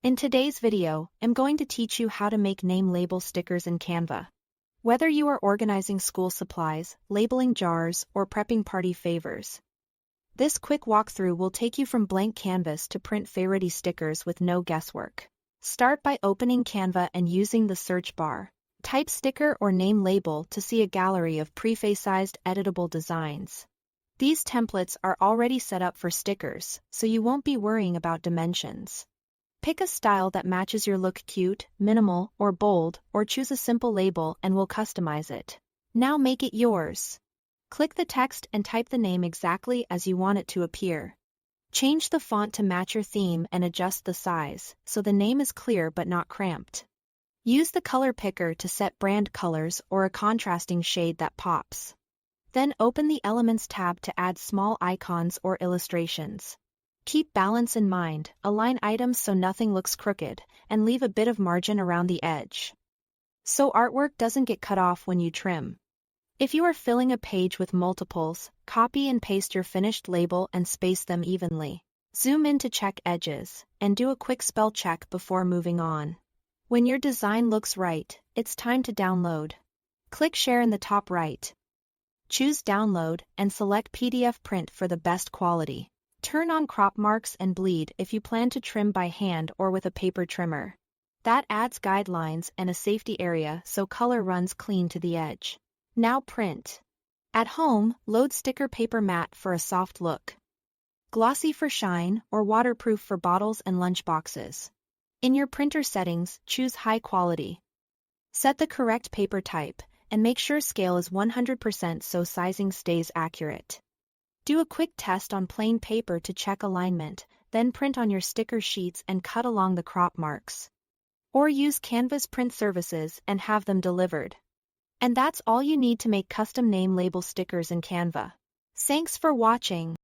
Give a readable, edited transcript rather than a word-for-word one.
In today's video, I'm going to teach you how to make name label stickers in Canva. Whether you are organizing school supplies, labeling jars, or prepping party favors, this quick walkthrough will take you from blank canvas to print favorite stickers with no guesswork. Start by opening Canva and using the search bar. Type sticker or name label to see a gallery of pre-sized editable designs. These templates are already set up for stickers, so you won't be worrying about dimensions. Pick a style that matches your look: cute, minimal, or bold, or choose a simple label and we'll customize it. Now make it yours. Click the text and type the name exactly as you want it to appear. Change the font to match your theme and adjust the size, so the name is clear but not cramped. Use the color picker to set brand colors or a contrasting shade that pops. Then open the Elements tab to add small icons or illustrations. Keep balance in mind, align items so nothing looks crooked, and leave a bit of margin around the edge, so artwork doesn't get cut off when you trim. If you are filling a page with multiples, copy and paste your finished label and space them evenly. Zoom in to check edges, and do a quick spell check before moving on. When your design looks right, it's time to download. Click Share in the top right. Choose Download and select PDF Print for the best quality. Turn on crop marks and bleed if you plan to trim by hand or with a paper trimmer. That adds guidelines and a safety area so color runs clean to the edge. Now print. At home, load sticker paper matte for a soft look, glossy for shine, or waterproof for bottles and lunch boxes. In your printer settings, choose high quality. Set the correct paper type, and make sure scale is 100% so sizing stays accurate. Do a quick test on plain paper to check alignment, then print on your sticker sheets and cut along the crop marks. Or use Canva's print services and have them delivered. And that's all you need to make custom name label stickers in Canva. Thanks for watching.